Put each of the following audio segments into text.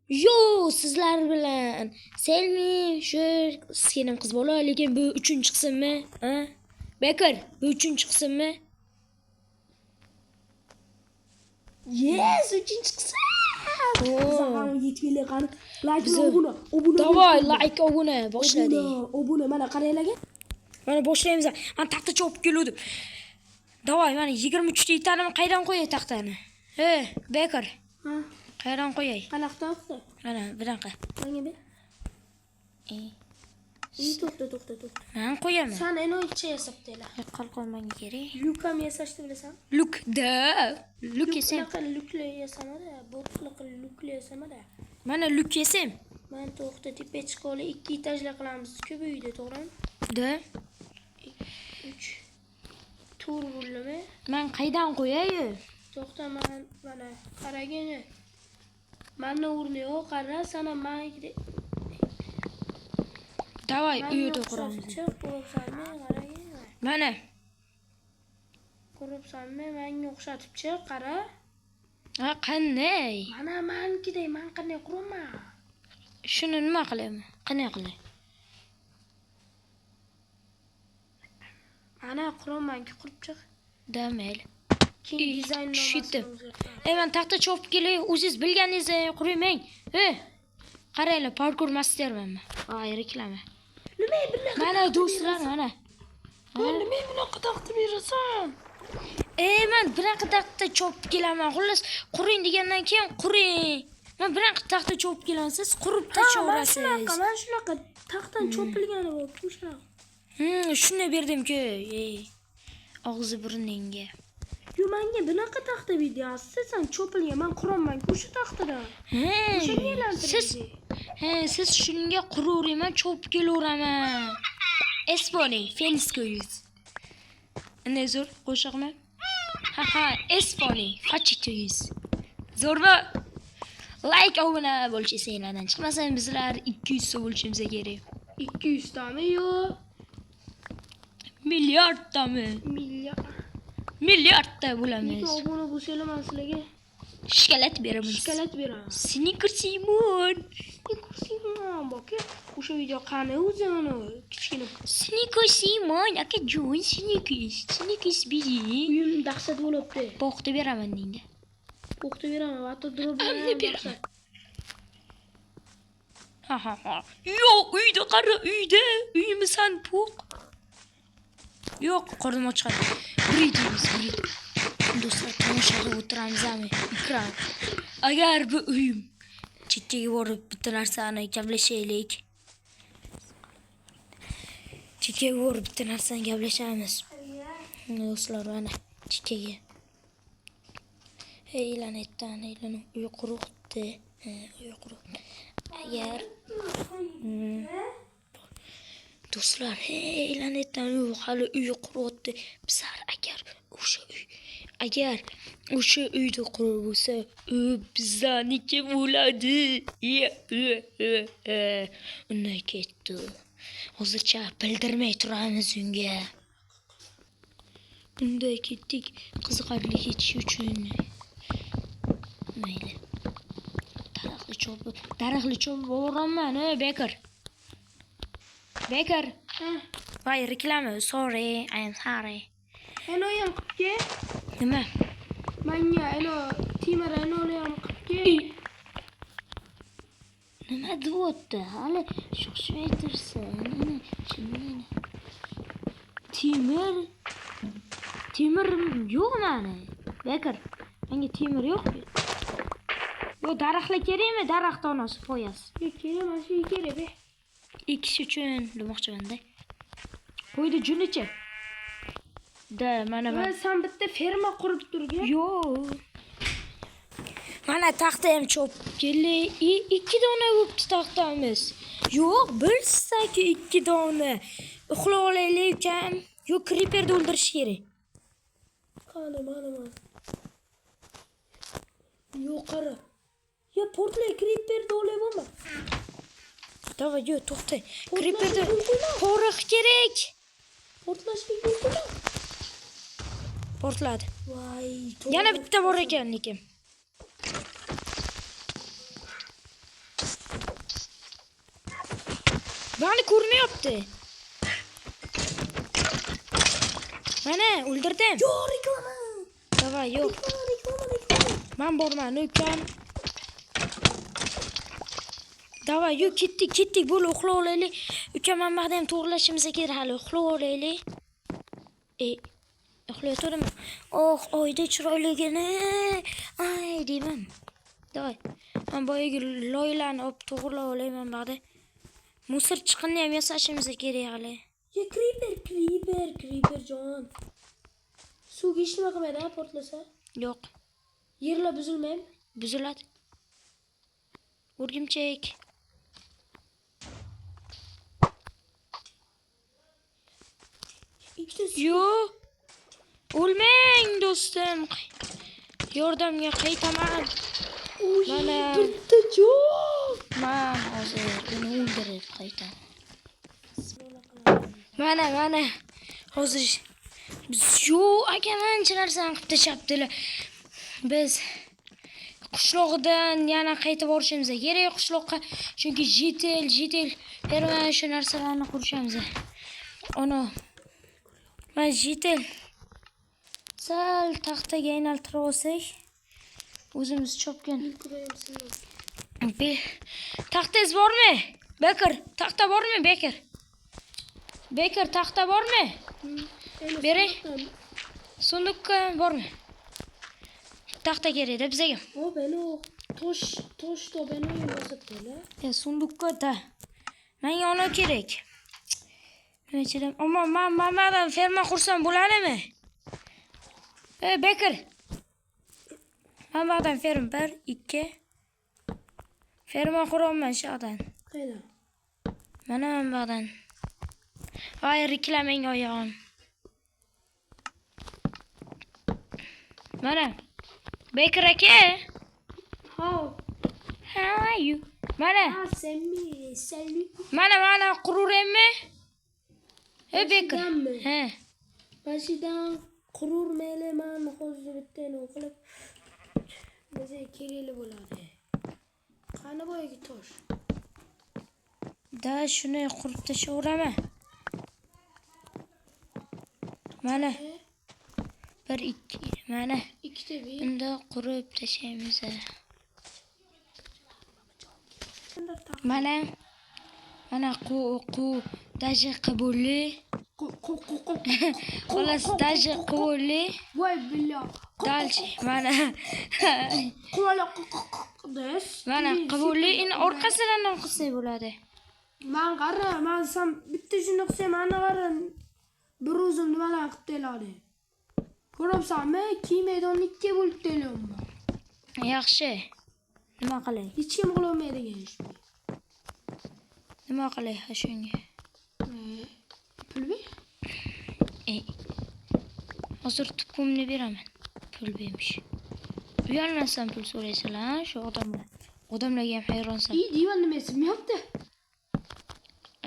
Yo, sizlar bilan Selmi shu sening qiz bola, lekin bu 3-chi qismmi? Ha? Bekir, bu 3-chi qismmi? Yes, 3-chi qism. Zaxam yetkili qani. Like obuna. Davay, like obuna boshladik. Obuna mana qaranglarga. Mana boshlaymiz. Men taxta chopib keldim. Davay, mana 23 ta itanimni qaydan qo'yay taxtani? He, Bekir. Ha, Qaydan qo'yay? qanaqta to'xta. Mana bunaqa. Menga ber. To'xta. Men qo'yaman. Sen eno ichcha yasabdinglar. Qalqon menga kerak. Lukam yasashni bilasan? Luk da. Luk yesam. Lukli yasamada, bo'tliq lukli yasamada. Mana luk yesam. Men to'xta tepa chiqoli 2 etajli qilamiz. Ko'p uyda, to'g'rimi? Da. 3 tur bo'limi? Men qaydan qo'yay? To'xta, mana qaragin. Menni o'rni yo'q, qara, sana menga. Davay, uyda quramiz. Ko'ribsanmi, qaragin. Mana. Ko'ribsanmi, menga o'xshatib chiq, qara. Ha, qanday? Mana menkiday, men qanday quraman? Shuni nima qilaman? Qanday qilay? Ana quramanki, qurib chiq. Da, mayli. Keyin dizayn tushitdim. Men taxta chopib kelay, o'zingiz bilganingizni qurmang. Qaranglar, parkour masterman men. Voy, reklama. Nima bunaqa? Mana do'stlar, mana. Nima bunaqa taxta berasan? Men bunaqa taxta chopib kelaman. Xullas, quring degandan keyin quring. Men bunaqa taxta chopib kelaman, siz qurib tashaverasiz. Men shunaqa taxtdan chopilgani bor, shunaqa. Shuni berdim-ku. Og'zi burningga. Yo, menga bunaqa taxta berdi. Sen chopilgan, men quraman-ku shu taxtadan. Siz shunga quravering, men chopib kelaveraman. Esponi, feliskoyuz. Ana zo'r qo'shiqmi? Ha, Esponi, fachitoyuz. Zo'rmi? Like obuna bo'lish esinglardan chiqmasa, bizlar 200 ta bo'lishimiz kerak. 200 tami yo? Milliardtami? Milliardta bo'lamiz. Obuna bo'lsanglar men sizlarga shikolat beraman. shikolat beraman. Snickers Simon. Bak, o'sha video qani o'zi mana kichkina. Snickers Simon, aka jo'n Snickers bering. Uyim dahshat bo'libdi. Po'xta beraman endi. Po'xta beraman, hatto drop beraman. Ha. Yo'q, uyda qara, uyda. Uyimisan po'q. Yo'q, qornim ochadi. Biriymiz. Do'stlar, tomoshaga o'tiramizmi? Ekran. Agar bu uyim chekkaga borib bitta narsani gaplashaylik. Chekkaga borib bitta narsani gaplashamiz. Do'stlar, mana chekkaga. Lanetdan, uy quruqdi. Uy quruq. Agar do'stlar, lanetdan hali uy quryapti. Bizlar agar o'sha uyda qurib bo'lsa, u bizniki bo'ladi. Undan ketdi. Hozircha bildirmay turamiz unga. Unday ketdik, qiziqarli ketish uchun. Mayli. Daraxtli chopib boraman, Bekir. Voy, reklama. Sorry, I am sorry. Eno ham qilibki? Nima? Menga temir ham qilibki. Nima deyapti? Hali shoshmay tursin. Temir yo'q meni. Bekir, menga temir yo'q. Yo, daraxtlar kerakmi? Daraxt onasi poyasi. Kerak, mana shu kerak. Ikish uchun demoqchiman-da. Qo'ydi junichi. Da, mana sen bitta ferma qurib turgan. Yo'q. Mana taxta ham chopib keldi. 2 dona bo'libdi taxtamiz. Yo'q, bir saki 2 dona. Uxlab olaylik ham. Yo'q, creeperni o'ldirish kerak. Mana. Yo'q, qara. Ya portlay creeperni olay bo'lma. Davay, yo'q, to'xta. Creeperni porox kerak. Portlashga yo'q. Portladi. Voy, yana bitta bor ekan lekin. Beni ko'rmayapti. Mana o'ldirdim. Yo'q, reklama. Davay, yo'q. Reklama. Men borman, ukam. Davay, yo'q, ketdik. Bo'ldi, uxlab olaylik. Ukam men ham to'g'rilashimiz kerak hali. Uxlab olaylik. Uxlayotganman. Oh, oyda chiroyligini. Ay, deyman. Davay. Men boyagi loylarni olib to'g'rilab olayman ba'da. Musor chiqinni ham yasashimiz kerak hali. Ya creeper jon. Suvga hech nima qilmaydi, portlasa. Yo'q, Yerlar buzilmaymi? buziladi. O'rgimchak. Ikkita Yo'q. O'lmang, do'stim. Yordamga qaytaman. Mana bitta jon. men hozir uni o'ldirib qaytaman. Bismillah qilaman. Mana. Hozir biz yo'q akamancha narsani qilib tashlabdilar. Biz qishloqdan yana qaytib borishimiz kerak qishloqqa. Chunki jitel ferma shu narsalarni qurishamiz. Ana. Men jitel sal taxtaga aylantirib olsak, o'zimiz chopgan. Taxtangiz bormi? Bekir, taxta bormi, Bekir? Bekir, taxta bormi? Bering. Sunduqqa bormi? Taxta kerak-da bizga. O, beni o tosh da beni yasatdilar. Sunduqqa da. Menga ona kerak. Nechidan? Ammo men ferma qursam bo'ladimi? Bekir. Men ferma 1, 2. Ferma quraman shodan. Qayda? Mana mendan. Voy, reklamang oyog'im. Mana. Bekir aka. How? How are you? Mana. Salut. Mana qururemmi? Bekir. He. Bashidan qurur meleman hozir bittani o'qilib. Bizga kerakli bo'ladi. Qani boyagi tosh? Da shuni qurib tashlayveraman. Mana. 1, 2. Mana. Ikkita bir. Unda qurib tashlaymiz. Mana qu daji qabuli. Xolos daji qabuli. Voy billah. Dalchi mana. Des. Mana qabuli in orqasidan qilsak bo'ladi. Men sam bitta shuni qilsam, mana qara. Bir o'zim nimalar qilib teladi. Ko'ribsanmi? Kiymaydonni ikki bo'lib telyapman. Yaxshi. Nima qilay? Hech kim qilolmaydigan ish bu. Nima qilay ha shunga? Pul ber. Hozir tukumni beraman. Pul bermish. Uyalmasam pul so'raysalar, shu odamlar. Odamlarga ham hayronsan. Divan nima sinmayapti?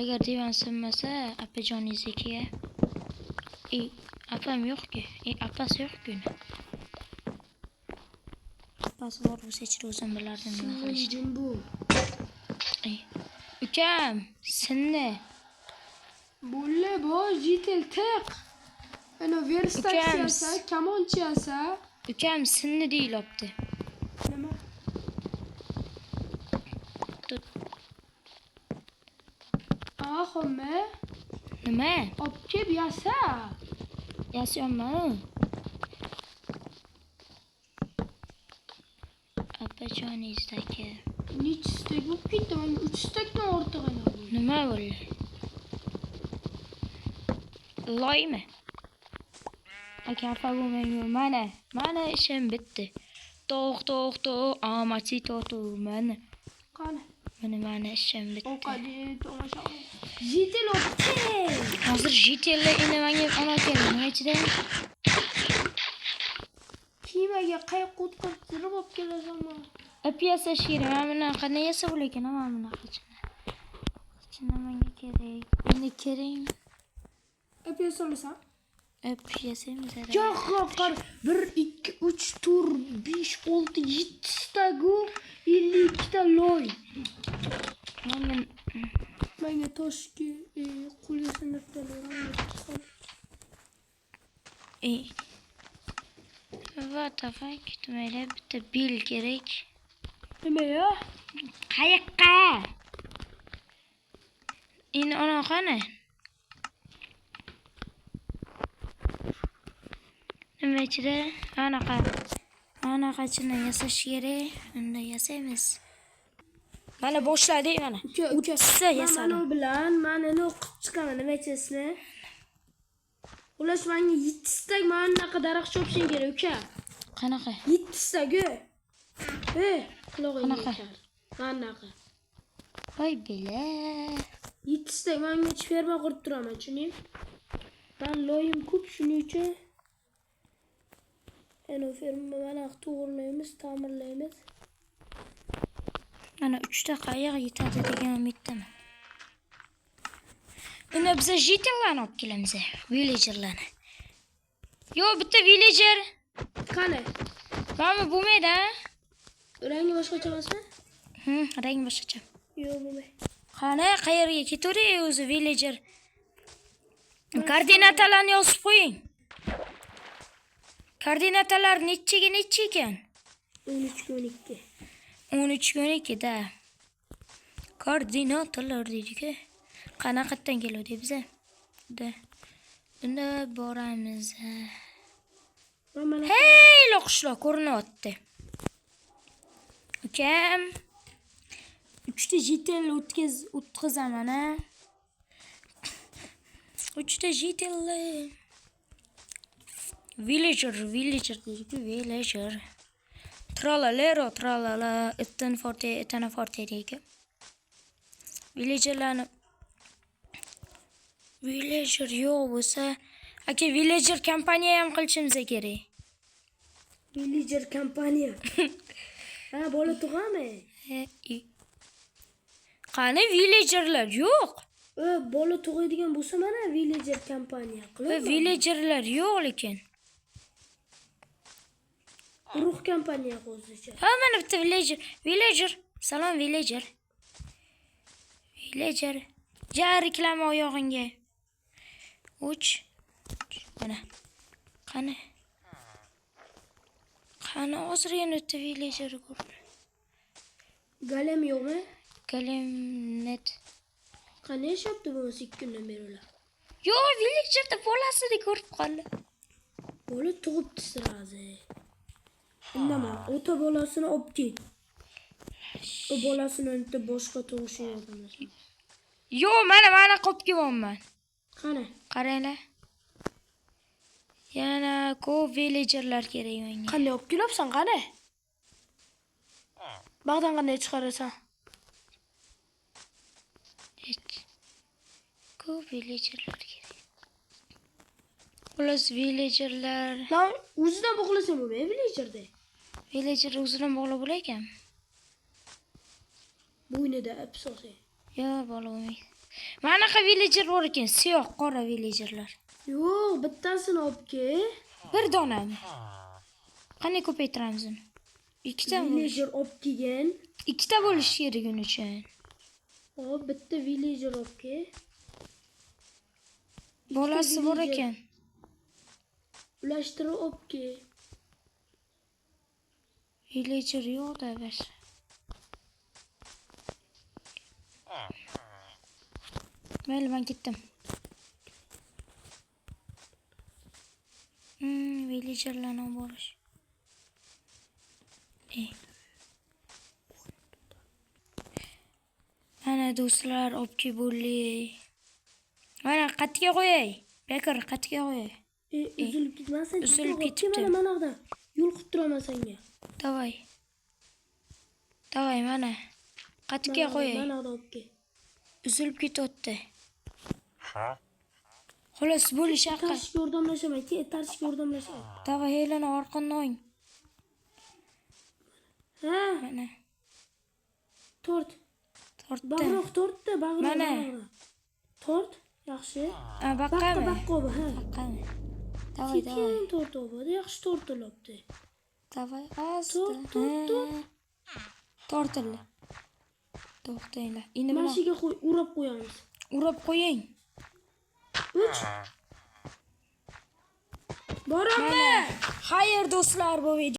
Agar divan sinmasa, apajoningizga. Apam yo'q-ku. Apasi yo'q-ku. Apasi bor bo'lsa-chi o'zim bilardim nima qilishni. Jim bu. Ukam, sinni. Bo'lle bo, jitel tiq. Ana verstaksiyasi, kamonchasi. Ukam sinni deyilibdi. Nima? Ahome. Nima? Olib kelib yasa. Yasyapman. Apajoningizdagi. Nechi stek bo'lib ketdi? Menga 3 stekdan ortiq edi. Nima bo'ldi? Loymi? Aka afa bo'lmayman. Mana ishim bitdi. To'q. Amati to'q. Mana. Qani? Mana ishim bitdi. Ovqatni tomosha. Jitel o'tdi. Hozir jitellar endi menga ona kerak. Nechida? Kiymaga qayoqqa o'tqib zirib olib kelasanmi? Ip yasash kerak. Mana bunaqa qanday yasa bo'lar ekan? Mana bunaqa qachon menga kerak. Endi kerak. Ip yasolasan? Ip yasaymiz. Yo'q, 1 2 3 4 5 6 7 tagu 52 ta loy. Menga toshga qo'lga sindirdilar. Va tafan kutmaylar bitta bil kerak. Nima ya? Qayoqqa? Endi ona qani? Nima ichida? Anaqachini yasash kerak. Unda yasaymiz. Mana boshladik mana. Uka, yasadim. mana bilan meni o'qib chiqaman, nima aytasizmi? Ular menga 7 tak mana bunaqa daraxt chopishing kerak, uka. Qanaqa? 7 tak-ku. Qulog'ingga Qanaqa? yetar. Mana bunaqa. Voy bela. 7 tak menga ferma qurib turaman, tushuning? Men loyim ko'p, shuning uchun ana ferma mana to'g'irlaymiz, ta'mirlaymiz. Mana 3 ta qayiq yetadi degan umiddaman. Uni biz jitillarni olib kelamiz, villagerlarni. Yo, bitta villager. Qani? Mana bo'lmaydi, ha? Rangi boshqacha emasmi? Rang boshqacha. Yo'q, bo'lmaydi. Qani, qayerga ketaveray o'zi villager? Koordinatalarni yozib qo'ying. Koordinatalar necha ekan? 13-12. 13-12 da. Koordinatalar deydi-ku. Qanaqadan keladi biza? Unda boramiz. Hey, loqishlar ko'rinyapti. Ukam 3 ta jitel o'tkazaman, ha. 3 ta jitel. Villager deydi-ku, villager. Tralala, etana forte deydi. Villager yo'q bo'lsa, aka villager kompaniya ham qilishimiz kerak. Villager kompaniya. Ha, bola tug'ami? Qani villagerlar yo'q. Bola tug'aydigan bo'lsa mana villager kompaniya qilib. Villagerlar yo'q lekin. Ruh kompaniya qo'zicha. Ha, mana bitta villager. Salom villager. Ja reklama oyog'ingga. Uch. Mana. Qani hozir yana bitta villager ko'rdim. Galem yo'qmi? Galemnet. Qani yashabdi bo'lmasa 2 kundan beri ular? Yo'q, villagerda bolasini ko'rib qoldi. Bola tug'ibdi sirazi. Indama, ota bolasini olib ket. O bolasini unta boshqa tug'ishi yo'q. Yo'q, mana qolib kelganman. Qani? Qaranglar. Yana ko'p villagerlar kerak menga. Qanday olib kelibsan, qani? Bag'dan qanday chiqarasan? Ko'p villagerlar kerak. Xullas villagerlar. Lan o'zidan bog'lasam bo'lmaydi villagerda. Villager o'zidan bog'lab bo'lar ekan. Bo'ynida apsosi. Yo'q, bog'lab bo'lmaydi. Manaqa villager bor ekan, siyoh qora villagerlar. Yo'q, bittasini olib kel. Bir donami. Qanday ko'paytiramiz uni? 2 ta villager olib kelgan. 2 ta bo'lish kerak uning uchun. Hop, bitta villager olib kel. Bolasi bor ekan. Ulashtirib olib kel. Villager yo'q-da bas. Mayli, men ketdim. Villagerlarni borish. Mana do'stlar, olib kelib bo'ldik. Mana qatiga qo'yay. Bekor qatiga qo'yay. Uzilib ketmasin. Uzilib ketibdi. Mana yoqda. Yo'l qilib turaman senga. Davay, mana. Qatiga qo'yay. Mana yoqda olib kel. Uzilib ketibdi. Xolos bo'lish haqi. Tarishga yordamlashaman, tarishga yordamlashaman. Davay, helani orqadan o'ng. Ha, Mana. tort. Tortdi. Bag'roq tortdi, bag'roq. Mana. Tort, yaxshi. Baqqami? Baqqobi, ha. Baqqami. Davay. Keyin tort oldi, yaxshi tortilibdi. Davay, asta. Tortildi. To'xtanglar. Endi Mashiga urib qo'yamiz. Urib qo'ying. 3. Boraman. Xayr do'stlar, bu video